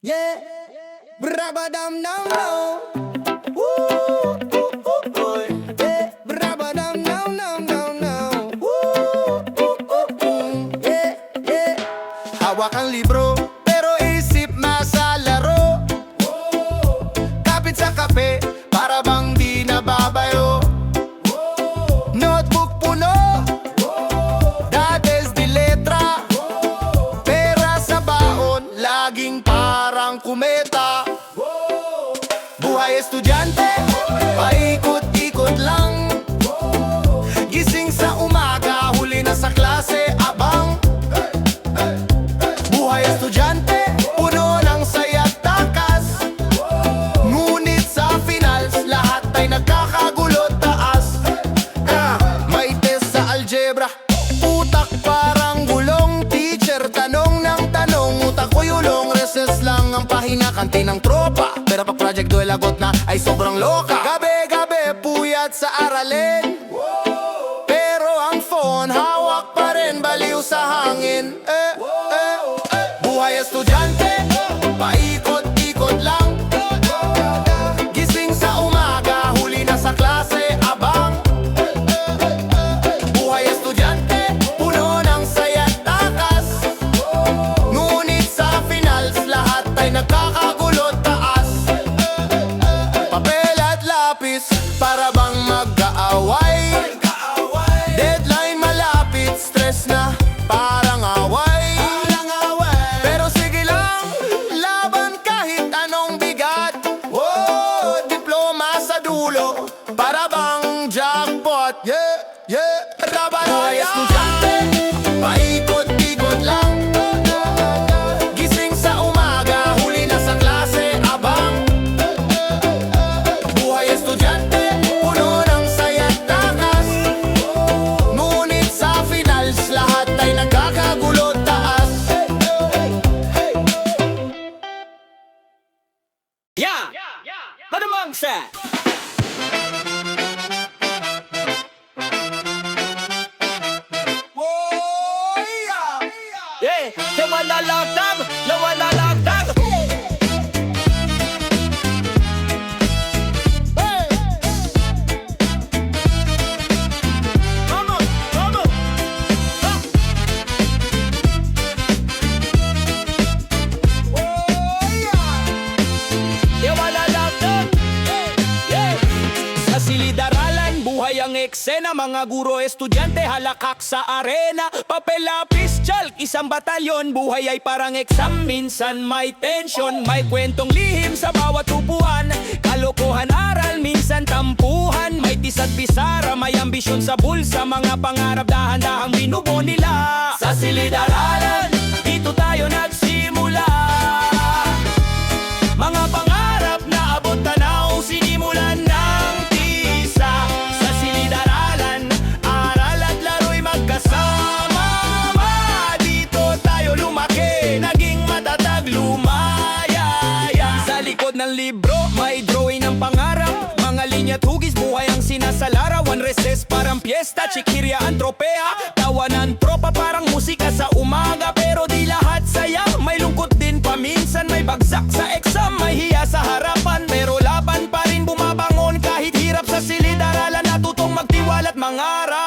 Yeah, brabadam dam dam. Woo, yeah, brabadam dam dam dam dam. Woo, yeah, yeah. Hawak ang libro, pero isip nasa laro. Kapit sa kape, para bang di nababayo. Notebook puno, dates di letra. Pera sa baon, laging parang kumeta. Buhay estudyante, paikot-ikot lang. Gising sa umaga, huli na sa klase, abang. Buhay estudyante, puno ng saya't takas. Ngunit sa finals, lahat ay nagkakagulo taas. May test sa algebra, utak parang gulong. Teacher, tanong ng tanong, utak ko yulong. Recess lang ang pahina, kanti ng tropa. Pero pag project do'y lagot na, ay sobrang loka. Gabi-gabi, puyat sa aralin. Pero ang phone, hawak pa rin, baliw sa hangin. Buhay estudyante, paikot-ikot lang. Gising sa umaga, huli na sa klase, abang. Buhay estudyante, puno ng saya't takas. Ngunit sa finals, lahat ay nagkakagulo taas. Papel at lapis, para bang mag-aaway. Deadline malapit, stress na, parang away. Pero sige lang, laban kahit anong bigat. Oh, diploma sa dulo, para bang jackpot. Yeah, yeah, buhay estudyante, paikot-ikot lang. Gising sa umaga, huli na sa klase, abang. Buhay estudyante, puno ng saya't takas. Ngunit sa finals, lahat ay nagkakagulo taas. Yeah! Kadamang set! Yeah! Nawala lagdag! Nawala lagdag! Vamos! Vamos! Nawala lagdag! Yeah! Sa silid-aralan, buhay ang eksena. Mga guro, estudyante, halakak sa arena. Papel, lapis, chalk, isang batalyon. Buhay ay parang exam, minsan may tension. May kwentong lihim sa bawat upuan. Kalokohan aral, minsan tampuhan. May tisat pisara, may ambisyon sa bulsa. Mga pangarap dahan-dahang binubo nila. Sa silid-aralan, dito tayo nagsimula. Mga pangarap na abot tanaw, sinimulan ng tisa. Sa silid-aralan, aral at laro'y magkasama. Dito tayo lumaki, naging matatag, lumayaya. Sa likod ng libro, may drawing ng pangarap. Mga linya't hugis, buhay ang sinasalarawan. Recess parang piyesta, chikirya ang tropea. Tawanan tropa parang musika sa umaga. Pero di lahat saya, may lungkot din paminsan. May bagsak sa exam, may hiya sa harapan. Pero laban pa rin bumabangon kahit hirap sa silid-aralan. Natutong magtiwala't mangarap.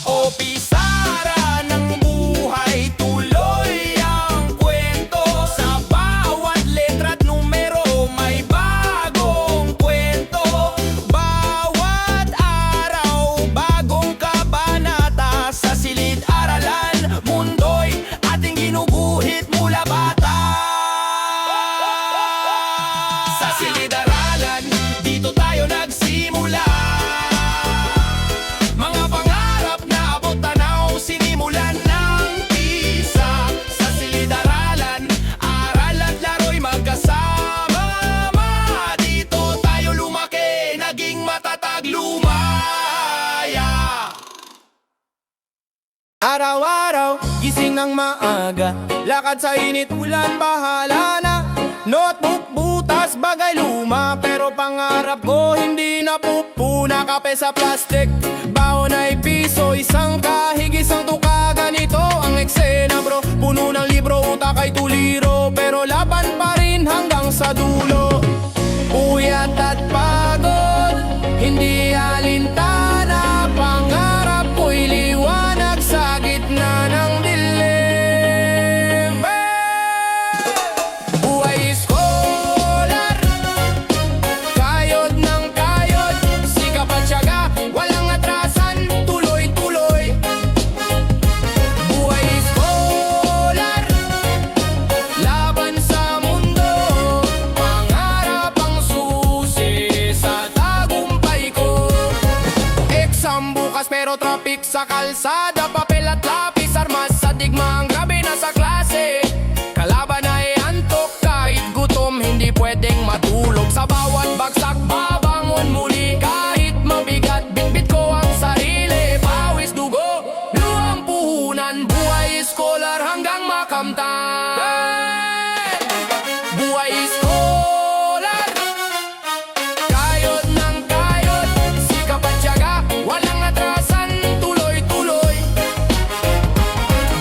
O pisara ng buhay, tuloy ang kwento. Sa bawat letra't numero, may bagong kwento. Bawat araw, bagong kabanata. Sa silid-aralan, mundo'y ating ginuguhit mula bata. Sa silid-aralan, dito tayo nagsimula. Mga pangarap na abot tanaw, sinimulan ng tisa. Sa silid-aralan, aral at laro'y magkasama. Dito tayo lumaki, naging matatag, lumaya. Araw-araw, gising ng maaga. Lakad sa init, ulan, bahala na. Notebook, butas, bagay luma. Pero pangarap ko, hindi napupuna. Kape sa plastic, baon ay piso. Isang kahig, isang tuka, ganito ang eksena bro. Puno ng libro, utak ay tuliro. pero traffic sa kalsada. Papel at lapis, armas sa digma, ang grabe na sa klase. Kalaban ay antok, kahit gutom hindi pwedeng matulog. Sa bawat bagsak babangon muli, kahit mabigat bitbit ko ang sarili. Pawis dugo, luwang puhunan, buhay scholar hanggang makamtan. Buhay scholar, kayod ng kayod, sikap at tiyaga, walang atrasan, tuloy-tuloy.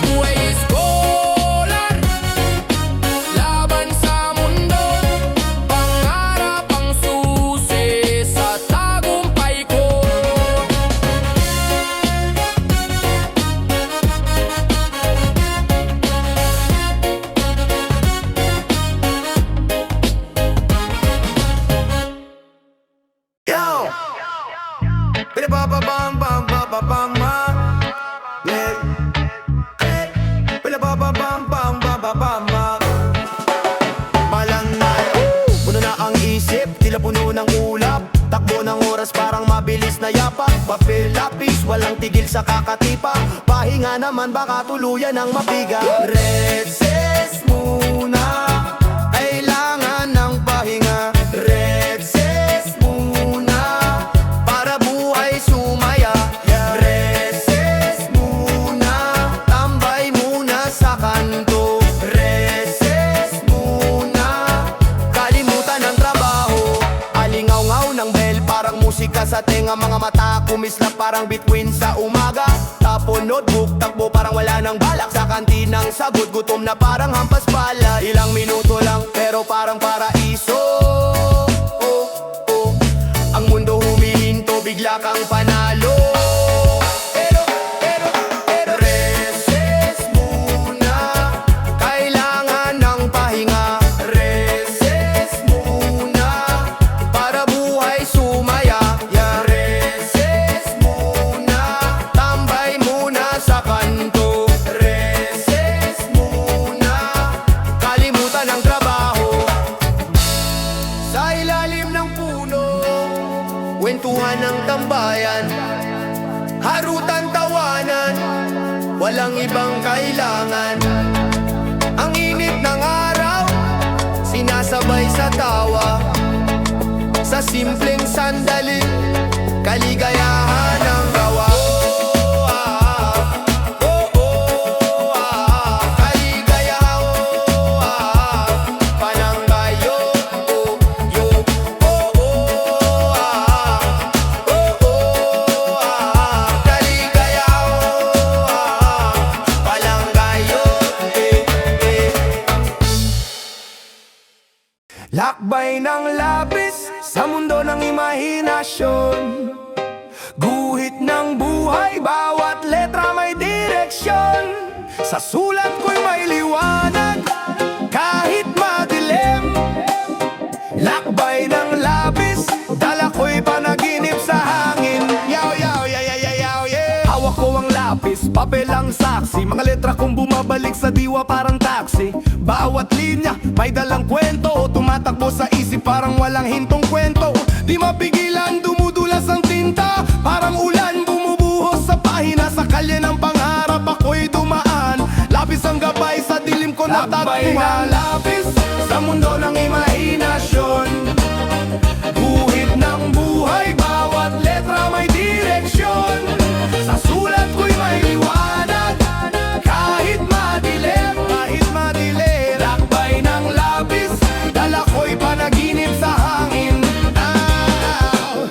Buhay scholar, laban sa mundo, pangarap ang susi sa tagumpay ko. Yo! Pinabababang bang bababang ma. Yeah. Pinabababang bang bababang ma. Malangay, puno na ang isip, tila puno ng ulap. Takbo ng oras parang mabilis na yapak. Papel, lapis, walang tigil sa kakatipa. Pahinga naman baka tuluyan ang mabiga. Recess muna, kailangan ng pahinga. Recess muna, para buhay sumaya. Recess muna, tambay muna sa kanto. Recess muna, kalimutan ang trabaho. Alingaw-ngaw ng bell, parang musika sa tenga. Mga mata kumislap parang bituin sa umaga. Tapon notebook, takbo parang wala nang balak. Sa kantinang sagot, gutom na parang hampas pala. Ilang minuto lang pero parang paraiso. Ang mundo humihinto, bigla kang panalo. Pero recess muna, kailangan ng pahinga. Recess muna, para buhay sumaya. Recess muna, tambay muna sa kanto. Recess muna, kalimutan ang trabaho. Sa ilalim ng puno, kwentuhan ng tambayan, harutan tawanan, walang ibang kailangan. Ang init ng araw, sinasabay sa tawa. Sa simpleng sandali, kaligayahan ang gawa. Kaligaya, pananggayo, kaligaya, palanggayo. Lakbay ng labis sa mundo ng imahinasyon. Guhit ng buhay, bawat letra may direksyon. Sa sulat ko'y may liwanag, kahit madilim. Lakbay ng labis, dala ko'y panaginip sa hangin. Yaw, yaw, yaw, yaw, yaw, yaw, yeah. Hawak ko ang lapis, papel ang saksi. Mga letra kong bumabalik sa diwa parang taxi. Bawat linya, may dalang kwento. Tumatakbo sa isip parang walang hintong kwento. Di mapigilan, dumudulas ang tinta. Parang ulan, bumubuhos sa pahina. Sa kalye ng pangarap ako'y dumaan. Lapis ang gabay sa dilim ko natagpuan. Lakbay ng lapis sa mundo ng imahinasyon. Guhit ng buhay, bawat letra may direksyon. Sa sulat ko'y may liwanag, kahit madilim, kahit madilim. Lakbay ng lapis, dala ko'y panaginip sa hangin.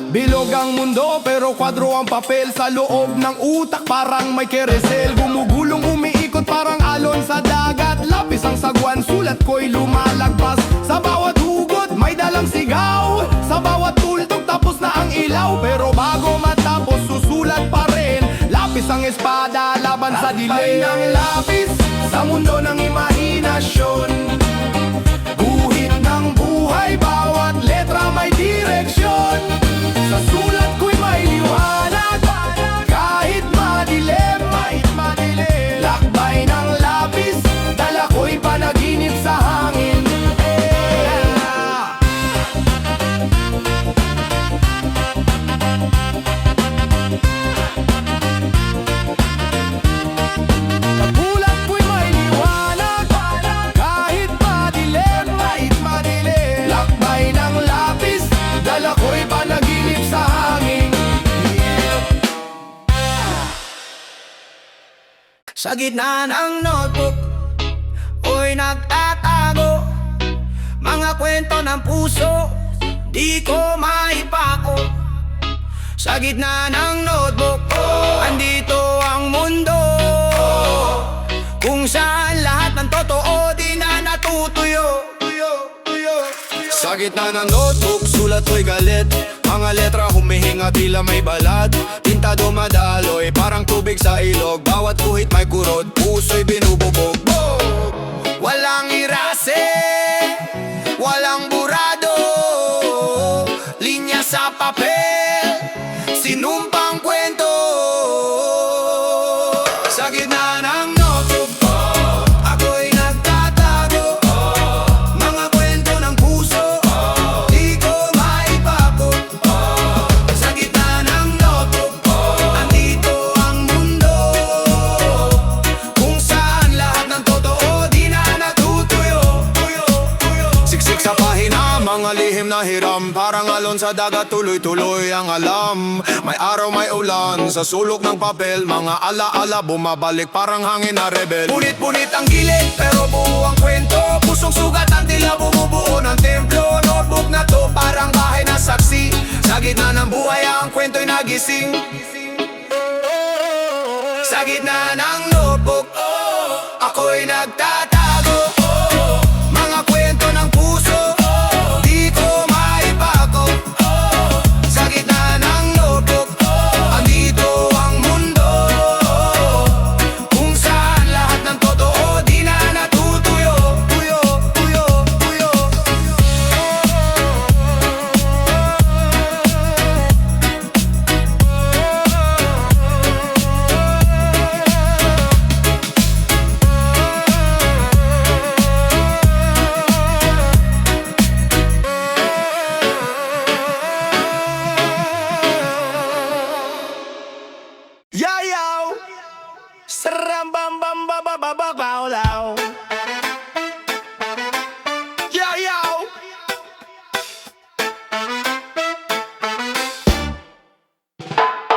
Bilog ang mundo pero kwadro ang papel. Sa loob ng utak parang may keresel. Gumugulong umiikot parang alon sa dagat. Lapis ang sagwan, sulat ko'y lumalagpas. Sa bawat hugot may dalang sigaw. Sa bawat tuldok tapos na ang ilaw. Pero bago matapos susulat pa rin. Lapis ang espada laban sa dilim. Lakbay ng lapis sa mundo ng imahinasyon. Guhit ng buhay, bawat letra may direksyon. Sa sulat ko'y may liwanag, kahit madilim, kahit madilim. Lakbay ng lapis, dala ko'y panaginip sa hangin. Sa gitna ng notebook, ako'y nagtatago. Mga kwento ng puso, di ko maipako. Sa gitna ng notebook, andito ang mundo, kung saan lahat ng totoo di na natutuyo. Sa gitna ng notebook, sulat ko'y galit. Mga letra humihinga tila may balat. Tinta dumadaloy, parang tubig sa ilog. Bawat guhit may kurod, puso'y binububog. Walang irase, walang burado, linya sa papel, sinumpang kwento. Sa gitna ng notebook, ako'y nagtatago. Mga kwento ng puso, di ko maipako. Sa gitna ng notebook, andito ang mundo, kung saan lahat ng totoo di na natutuyo. Siksik sa pahina, mga lihim na hiram, parang alon sa dagat, tuloy-tuloy ang alam. May araw, may ulan, sa sulok ng papel, mga ala-ala bumabalik parang hangin na rebel. Punit-punit ang gilid, pero buo ang kwento. Pusong sugat ang tila bumubuo ng templo. Notebook na to, parang bahay na saksi. Sa gitna ng buhay, ang kwento'y nagising. Sa gitna ng notebook, ako'y nagtatago. Mga kwento ng puso, di ko maipako. Sa gitna ng notebook, andito ang mundo, kung saan lahat ng totoo di na natutuyo. Yayaw, sarambambambababababalaw. Yayaw.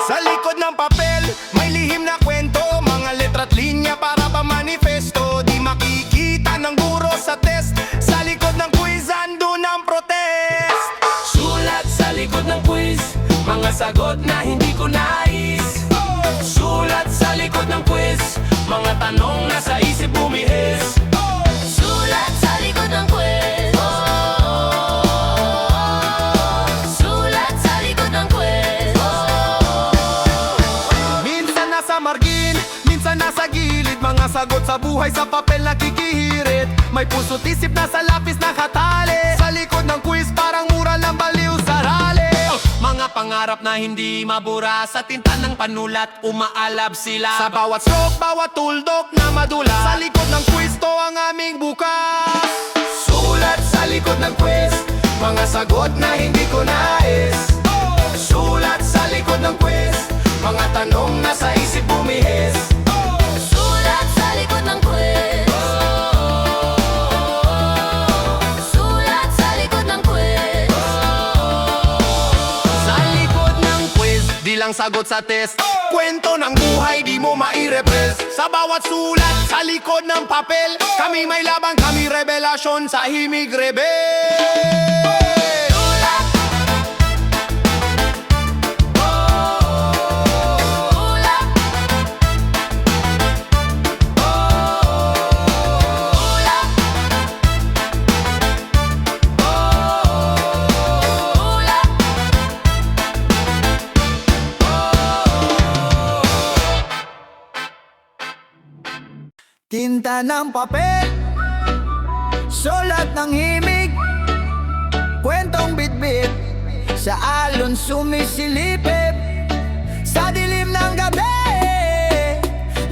Sa likod ng papel, may lihim na kwento. Mga letra't linya para pa manifesto. Di makikita ng guro sa test. Sa likod ng quiz, andun ang protest. Sulat sa likod ng quiz, mga sagot na hindi ko nais. Sulat sa likod ng quiz, mga tanong na sa isip bumihis. Sulat sa likod ng quiz. Sulat sa likod ng quiz. Minsan nasa margin, minsan nasa gilid. Mga sagot sa buhay sa papel nakikihirit. May puso't isip na sa lapis nakatali. Sa likod ng quiz parang mural ng baliw sa rali. Mga pangarap na hindi mabura, sa tinta ng panulat umaalab sila. Sa bawat stroke, bawat tuldok na madula. Sa likod ng quiz to ang aming bukas. Sulat sa likod ng quiz, mga sagot na hindi ko nais. Sulat sa likod ng quiz, mga tanong na sa isip bumihis. Sulat sa likod ng quiz. Sulat sa likod ng quiz. Sa likod ng quiz, di lang sagot sa test. Kwento ng buhay di mo mai-repress. Sa bawat sulat, sa likod ng papel, Kami may laban, kami revelasyon sa himig rebel. Sulat. Sulat. Sulat. Sulat. Tinta ng papel, sulat ng himig, kwentong bitbit, sa alon sumisilipip. Sa dilim ng gabi,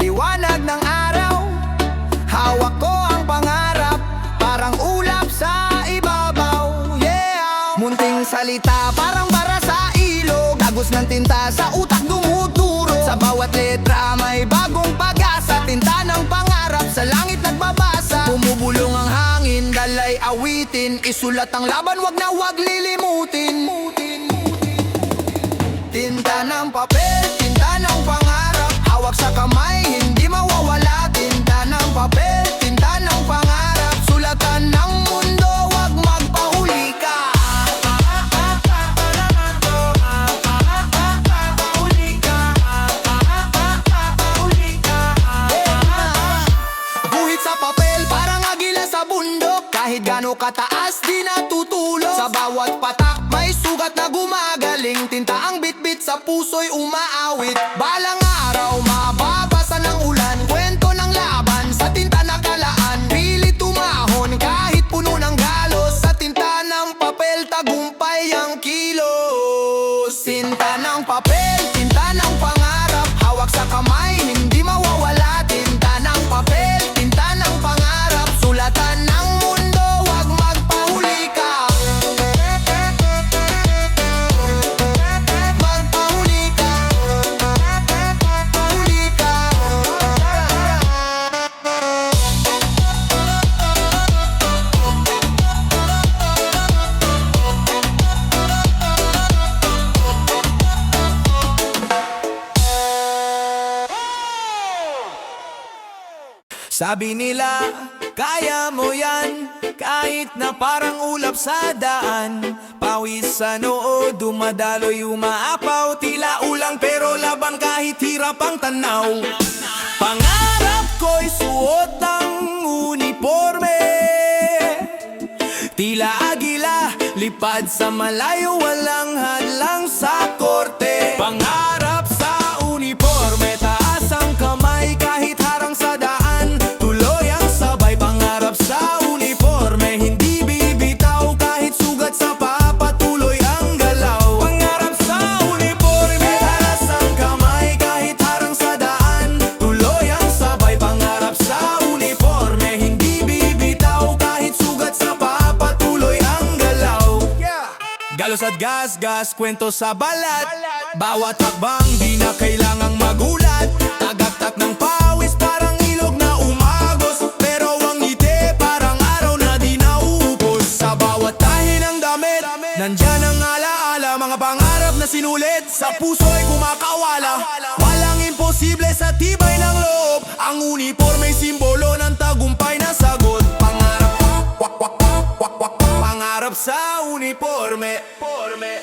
liwanag ng araw, hawak ko ang pangarap, parang ulap sa ibabaw. Yeah! Munting salita, parang bara sa ilog, agos ng tinta sa utak dumuduro. Sa bawat letra may bagong pag-asa, tinta ng pangarap sa langit nagbabasa. Bumubulong ang hangin, dalay awitin, isulat ang laban, wag na wag lilimutin. Tinta ng papel, tinta ng pangarap, hawak sa kamay, hindi mawawala. ng papel, tinta ng pangarap, sulatan ng mundo, wag magpahuli ka. Guhit sa papel, parang agila sa bundok. Kahit gano'ng kataas, di natutulog. Sa bawat patak, may sugat na gumagaling. Tinta ang bitbit sa puso'y umaawit. Balang araw, mababasa ng ulan. Kwento ng laban sa tinta na kalaan. Pilit tumahon kahit puno ng galos. Sa tinta ng papel, tagumpay ang kilos. Tinta ng papel, tinta ng pangarap. Hawak sa kamay, hindi mawawala. Tinta ng papel, tinta ng pangarap, sulatan ng mundo, wag magpahuli ka. Magpahuli ka. Huli ka. Sabi nila, kaya mo yan, kahit na parang ulap sa daan. Pawis sa noo, dumadaloy, umaapaw. Tila ulang pero laban kahit hirap ang tanaw. Pangarap ko'y suot ang uniforme. Tila agila, lipad sa malayo, walang hadlang sa korte. Pangarap sa uniforme, taas ang kamay kahit harang sa daan. Tuloy ang sabay, pangarap sa uniforme, hindi bibitaw kahit sugat sa papatuloy ang galaw. Pangarap sa uniforme, taas ang kamay kahit harang sa daan. Tuloy ang sabay, pangarap sa uniforme, hindi bibitaw kahit sugat sa papatuloy ang galaw. Galos at gas-gas, kwento sa balat. Bawat hakbang, di na kailangang magulat. Tagaktak ng pawis, parang ilog na umagos. Pero ang ngiti, parang araw na di nauubos. Sa bawat tahi ng damit, nandyan ang alaala. Mga pangarap na sinulit, sa puso'y kumakawala. Walang imposible sa tibay ng loob. Ang uniforme'y simbolo ng tagumpay na sagot. Pangarap sa uniforme, forme.